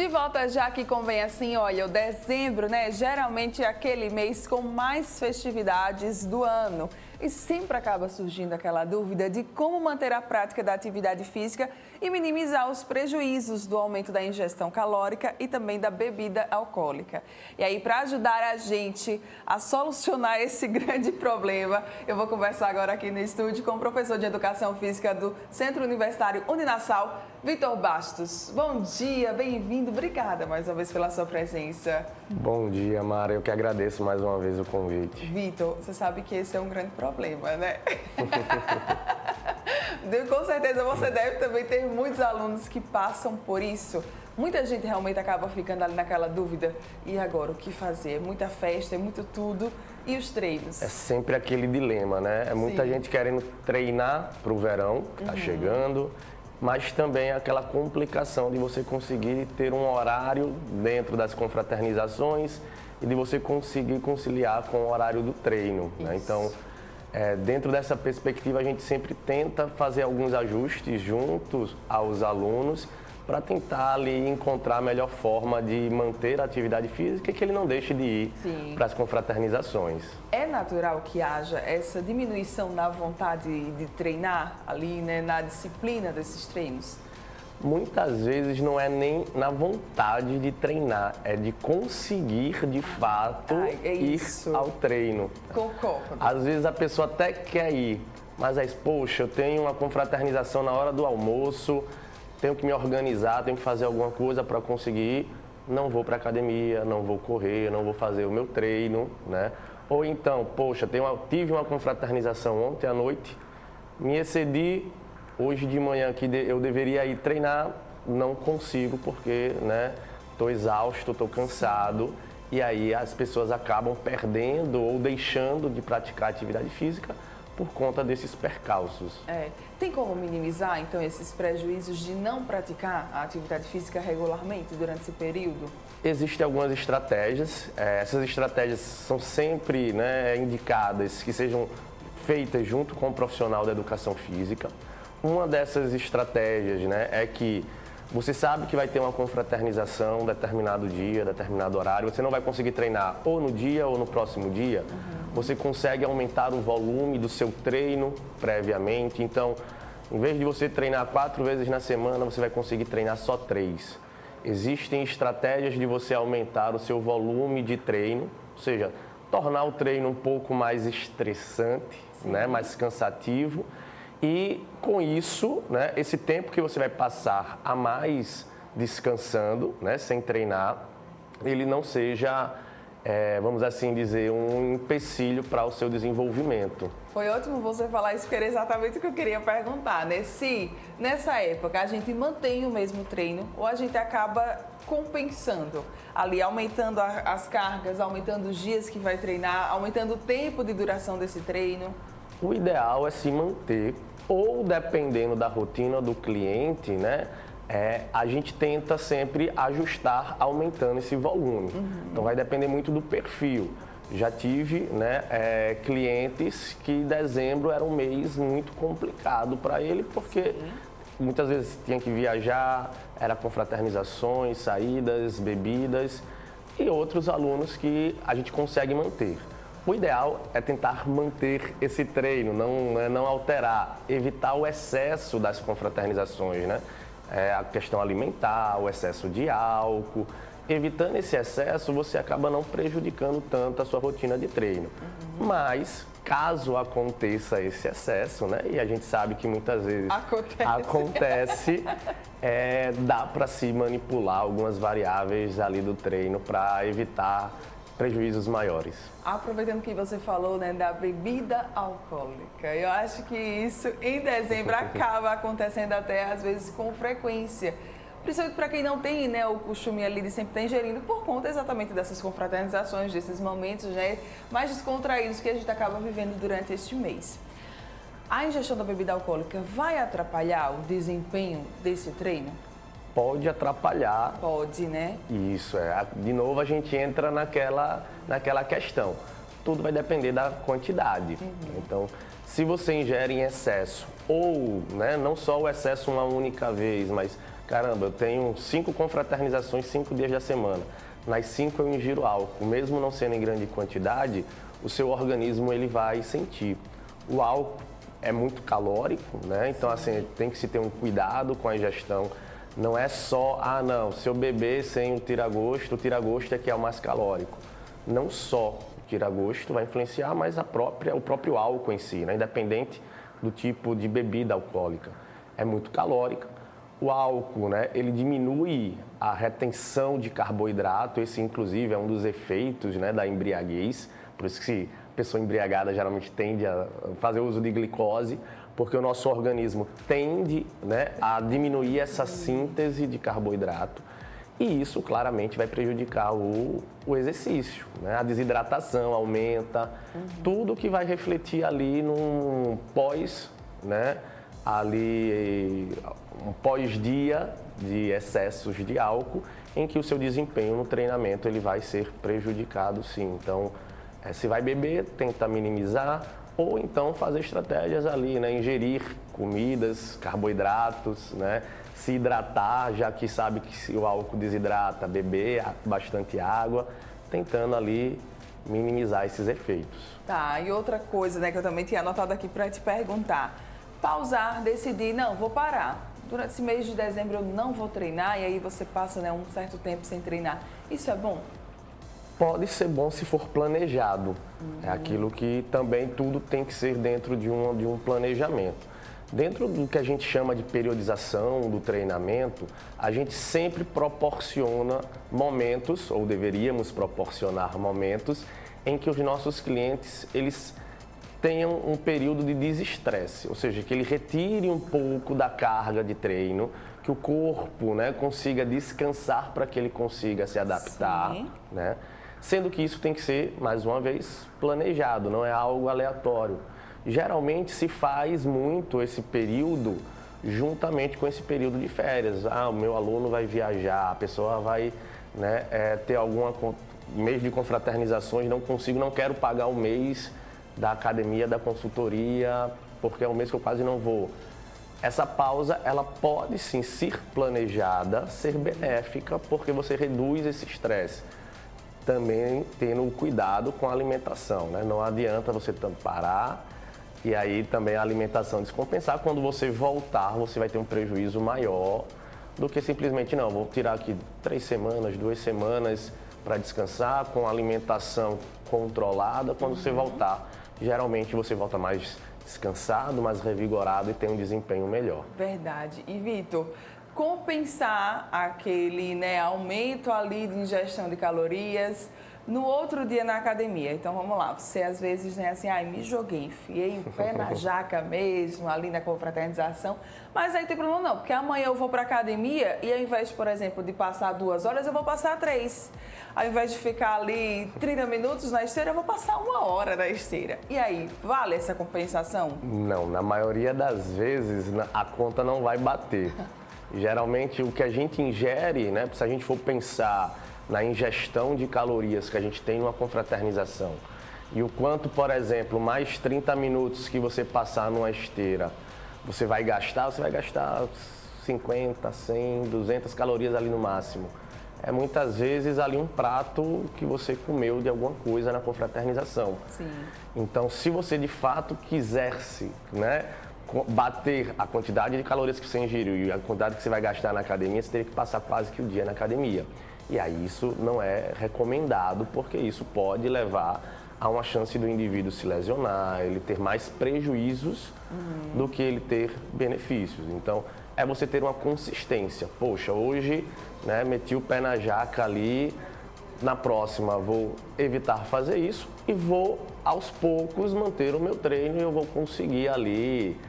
De volta já que convém assim, olha, o dezembro, né, geralmente é aquele mês com mais festividades do ano. E sempre acaba surgindo aquela dúvida de como manter a prática da atividade física e minimizar os prejuízos do aumento da ingestão calórica e também da bebida alcoólica. E aí, para ajudar a gente a solucionar esse grande problema, eu vou conversar agora aqui no estúdio com o professor de Educação Física do Centro Universitário Uninassal, Vitor Bastos. Bom dia, bem-vindo, obrigada mais uma vez pela sua presença. Bom dia, Mara, eu que agradeço mais uma vez o convite. Vitor, você sabe que esse é um grande problema, né? Com certeza você deve também ter muitos alunos que passam por isso. Muita gente realmente acaba ficando ali naquela dúvida. E agora, o que fazer? É muita festa, é muito tudo. E os treinos? É sempre aquele dilema, né? É muita gente querendo treinar para o verão, que está chegando, mas também aquela complicação de você conseguir ter um horário dentro das confraternizações e de você conseguir conciliar com o horário do treino, né? Então, dentro dessa perspectiva, a gente sempre tenta fazer alguns ajustes juntos aos alunos para tentar ali encontrar a melhor forma de manter a atividade física e que ele não deixe de ir para as confraternizações. É natural que haja essa diminuição na vontade de treinar ali, né, na disciplina desses treinos? Muitas vezes não é nem na vontade de treinar, é de conseguir de fato ir ao treino. Concordo. Às vezes a pessoa até quer ir, mas aí, poxa, eu tenho uma confraternização na hora do almoço, tenho que me organizar, tenho que fazer alguma coisa para conseguir ir, não vou para academia, não vou correr, não vou fazer o meu treino, né? Ou então, poxa, tive uma confraternização ontem à noite, me excedi, hoje de manhã que eu deveria ir treinar, não consigo porque, né, estou exausto, estou cansado. E aí as pessoas acabam perdendo ou deixando de praticar atividade física por conta desses percalços. Tem como minimizar, então, esses prejuízos de não praticar a atividade física regularmente durante esse período? Existem algumas estratégias. Essas estratégias são sempre, né, indicadas que sejam feitas junto com o profissional da educação física. Uma dessas estratégias, né, é que você sabe que vai ter uma confraternização determinado dia, determinado horário, você não vai conseguir treinar ou no dia ou no próximo dia, você consegue aumentar o volume do seu treino previamente. Então, em vez de você treinar 4 vezes na semana, você vai conseguir treinar só 3. Existem estratégias de você aumentar o seu volume de treino, ou seja, tornar o treino um pouco mais estressante, né, mais cansativo. E com isso, né, esse tempo que você vai passar a mais descansando, né, sem treinar, ele não seja, vamos assim dizer, um empecilho para o seu desenvolvimento. Foi ótimo você falar isso, porque era exatamente o que eu queria perguntar, né? Se nessa época a gente mantém o mesmo treino ou a gente acaba compensando, ali aumentando as cargas, aumentando os dias que vai treinar, aumentando o tempo de duração desse treino. O ideal é se manter, ou dependendo da rotina do cliente, né, a gente tenta sempre ajustar aumentando esse volume. Então vai depender muito do perfil. Já tive, né, clientes que dezembro era um mês muito complicado para ele, porque muitas vezes tinha que viajar, era confraternizações, saídas, bebidas, e outros alunos que a gente consegue manter. O ideal é tentar manter esse treino, não alterar, evitar o excesso das confraternizações, né? A questão alimentar, o excesso de álcool. Evitando esse excesso, você acaba não prejudicando tanto a sua rotina de treino. Mas, caso aconteça esse excesso, né? E a gente sabe que muitas vezes acontece, dá para se manipular algumas variáveis ali do treino para evitar prejuízos maiores. Aproveitando que você falou, né, da bebida alcoólica, eu acho que isso em dezembro acaba acontecendo até às vezes com frequência, principalmente para quem não tem, né, o costume ali de sempre estar ingerindo por conta exatamente dessas confraternizações, desses momentos, né, mais descontraídos que a gente acaba vivendo durante este mês. A ingestão da bebida alcoólica vai atrapalhar o desempenho desse treino? Pode atrapalhar. Pode, né? Isso, de novo a gente entra naquela questão. Tudo vai depender da quantidade. Então, se você ingere em excesso, ou, né, não só o excesso uma única vez, mas caramba, eu tenho 5 confraternizações 5 dias da semana. Nas 5 eu ingiro álcool, mesmo não sendo em grande quantidade, o seu organismo ele vai sentir. O álcool é muito calórico, né? Então, assim, tem que se ter um cuidado com a ingestão. Não é só, não, se eu beber sem o tira-gosto é que é o mais calórico. Não só o tira-gosto vai influenciar, mas o próprio álcool em si, né? Independente do tipo de bebida alcoólica. É muito calórica. O álcool, né, ele diminui a retenção de carboidrato, esse inclusive é um dos efeitos, né, da embriaguez, por isso que a pessoa embriagada geralmente tende a fazer uso de glicose, porque o nosso organismo tende, né, a diminuir essa síntese de carboidrato e isso claramente vai prejudicar o exercício, né? A desidratação aumenta, tudo que vai refletir ali num pós, né, ali um pós-dia de excessos de álcool, em que o seu desempenho no treinamento ele vai ser prejudicado, sim. Então, se vai beber, tenta minimizar ou então fazer estratégias ali, né? Ingerir comidas, carboidratos, né? Se hidratar, já que sabe que o álcool desidrata, beber bastante água, tentando ali minimizar esses efeitos. Tá, e outra coisa, né, que eu também tinha anotado aqui para te perguntar. Pausar, decidir, não, vou parar. Durante esse mês de dezembro eu não vou treinar e aí você passa, né, um certo tempo sem treinar. Isso é bom? Pode ser bom se for planejado. É aquilo que também tudo tem que ser dentro de um planejamento. Dentro do que a gente chama de periodização do treinamento, a gente sempre proporciona momentos, ou deveríamos proporcionar momentos, em que os nossos clientes, eles tenham um período de desestresse, ou seja, que ele retire um pouco da carga de treino, que o corpo, né, consiga descansar para que ele consiga se adaptar, né? Sendo que isso tem que ser, mais uma vez, planejado, não é algo aleatório. Geralmente se faz muito esse período juntamente com esse período de férias. O meu aluno vai viajar, a pessoa vai, né, ter algum mês de confraternizações, não quero pagar o mês da academia, da consultoria, porque é um mês que eu quase não vou. Essa pausa, ela pode sim ser planejada, ser benéfica, porque você reduz esse estresse. Também tendo cuidado com a alimentação, né? Não adianta você parar e aí também a alimentação descompensar. Quando você voltar, você vai ter um prejuízo maior do que simplesmente, não, vou tirar aqui 3 semanas, 2 semanas para descansar com alimentação controlada. Quando você voltar, geralmente você volta mais descansado, mais revigorado e tem um desempenho melhor. Verdade. E Vitor, compensar aquele, né, aumento ali de ingestão de calorias no outro dia na academia. Então vamos lá, você às vezes, né, assim, me joguei, enfiei o pé na jaca mesmo, ali na confraternização, mas aí não tem problema não, porque amanhã eu vou para academia e ao invés, por exemplo, de passar 2 horas, eu vou passar 3. Ao invés de ficar ali 30 minutos na esteira, eu vou passar 1 hora na esteira. E aí, vale essa compensação? Não, na maioria das vezes a conta não vai bater. Geralmente o que a gente ingere, né, se a gente for pensar na ingestão de calorias que a gente tem numa confraternização e o quanto, por exemplo, mais 30 minutos que você passar numa esteira, você vai gastar 50, 100, 200 calorias ali no máximo. É muitas vezes ali um prato que você comeu de alguma coisa na confraternização. Sim. Então, se você de fato quisesse, né, bater a quantidade de calorias que você ingeriu e a quantidade que você vai gastar na academia, você teria que passar quase que o dia na academia. E aí isso não é recomendado, porque isso pode levar a uma chance do indivíduo se lesionar, ele ter mais prejuízos do que ele ter benefícios. Então, é você ter uma consistência. Poxa, hoje, né, meti o pé na jaca ali, na próxima vou evitar fazer isso e vou, aos poucos, manter o meu treino e eu vou conseguir ali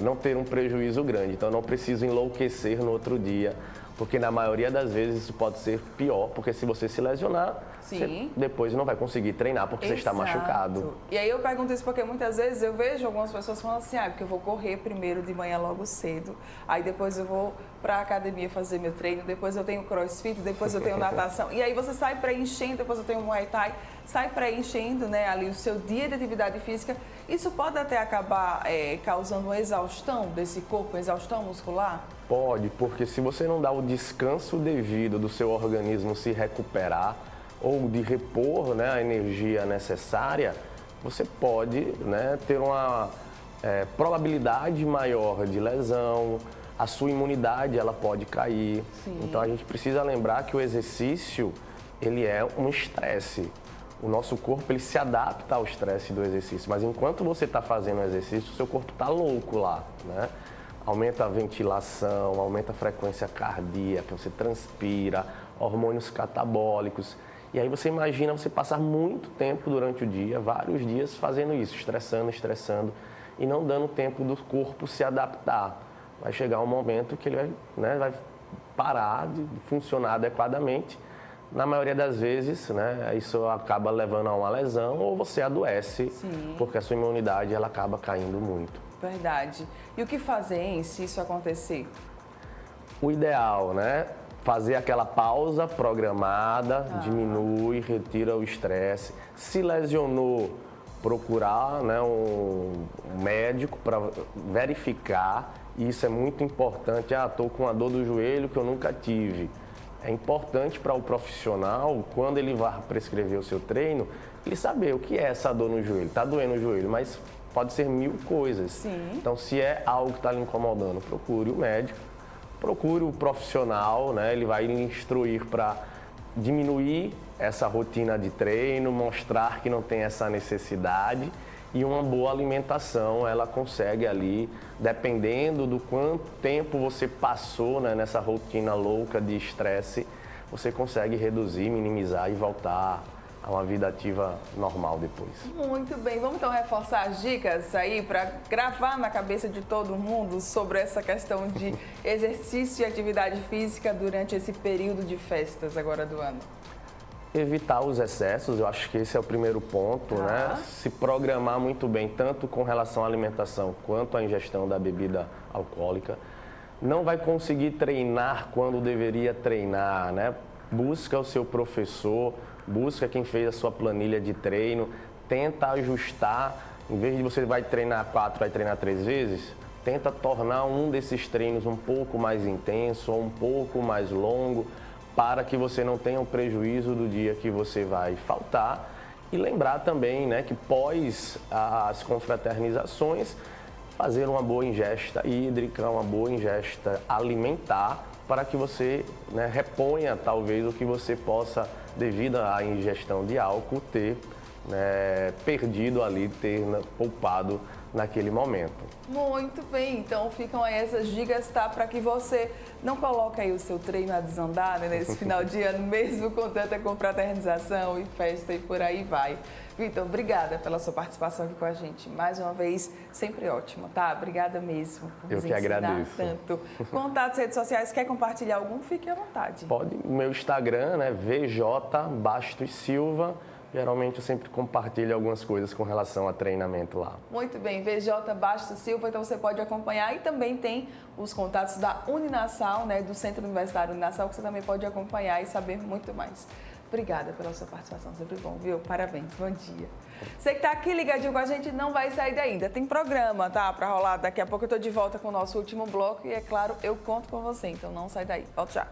não ter um prejuízo grande. Então, eu não preciso enlouquecer no outro dia Porque na maioria das vezes isso pode ser pior, porque se você se lesionar, você depois não vai conseguir treinar porque você está machucado. E aí eu pergunto isso porque muitas vezes eu vejo algumas pessoas falando assim, porque eu vou correr primeiro de manhã logo cedo, aí depois eu vou para a academia fazer meu treino, depois eu tenho crossfit, depois eu tenho natação. E aí você sai preenchendo, depois eu tenho Muay Thai, sai preenchendo, né, ali o seu dia de atividade física. Isso pode até acabar causando uma exaustão desse corpo, uma exaustão muscular? Pode, porque se você não dá o descanso devido do seu organismo se recuperar ou de repor, né, a energia necessária, você pode, né, ter uma probabilidade maior de lesão, a sua imunidade ela pode cair. Sim. Então a gente precisa lembrar que o exercício ele é um estresse. O nosso corpo ele se adapta ao estresse do exercício, mas enquanto você está fazendo o exercício, o seu corpo está louco lá, né? Aumenta a ventilação, aumenta a frequência cardíaca, você transpira, hormônios catabólicos. E aí você imagina você passar muito tempo durante o dia, vários dias fazendo isso, estressando, e não dando tempo do corpo se adaptar. Vai chegar um momento que ele vai, né, vai parar de funcionar adequadamente. Na maioria das vezes, né, isso acaba levando a uma lesão ou você adoece, porque a sua imunidade ela acaba caindo muito. Verdade. E o que fazer, hein, se isso acontecer? O ideal, né? Fazer aquela pausa programada, diminui, retira o estresse. Se lesionou, procurar, né, um médico para verificar. Isso é muito importante. Estou com uma dor do joelho que eu nunca tive. É importante para o profissional, quando ele vai prescrever o seu treino, ele saber o que é essa dor no joelho. Está doendo o joelho, mas pode ser mil coisas. Sim. Então, se é algo que está lhe incomodando, procure o médico, procure o profissional, né? Ele vai lhe instruir para diminuir essa rotina de treino, mostrar que não tem essa necessidade, e uma boa alimentação, ela consegue ali, dependendo do quanto tempo você passou, né, nessa rotina louca de estresse, você consegue reduzir, minimizar e voltar a uma vida ativa normal depois. Muito bem, vamos então reforçar as dicas aí para gravar na cabeça de todo mundo sobre essa questão de exercício e atividade física durante esse período de festas agora do ano. Evitar os excessos, eu acho que esse é o primeiro ponto, né? Se programar muito bem, tanto com relação à alimentação quanto à ingestão da bebida alcoólica. Não vai conseguir treinar quando deveria treinar, né? Busca o seu professor, busca quem fez a sua planilha de treino, tenta ajustar, em vez de você vai treinar 4, vai treinar 3 vezes, tenta tornar um desses treinos um pouco mais intenso ou um pouco mais longo, para que você não tenha o prejuízo do dia que você vai faltar. E lembrar também, né, que pós as confraternizações, fazer uma boa ingesta hídrica, uma boa ingesta alimentar, para que você, né, reponha talvez o que você possa, devido à ingestão de álcool, ter, né, perdido ali, ter poupado naquele momento. Muito bem, então ficam aí essas dicas, tá? Para que você não coloque aí o seu treino a desandar, né, nesse final de ano, mesmo com tanta confraternização e festa e por aí vai. Vitor, obrigada pela sua participação aqui com a gente. Mais uma vez, sempre ótimo, tá? Obrigada mesmo por nos ensinar tanto. Contatos, redes sociais, quer compartilhar algum? Fique à vontade. Pode, o meu Instagram, né, VJ Bastos Silva. Geralmente eu sempre compartilho algumas coisas com relação a treinamento lá. Muito bem, VJ Bastos Silva, então você pode acompanhar, e também tem os contatos da Uninasal, né, do Centro Universitário Uninasal, que você também pode acompanhar e saber muito mais. Obrigada pela sua participação, sempre bom, viu? Parabéns, bom dia. Você que está aqui ligadinho com a gente não vai sair daí, ainda tem programa, tá? Para rolar, daqui a pouco eu estou de volta com o nosso último bloco e, é claro, eu conto com você, então não sai daí. Volto já.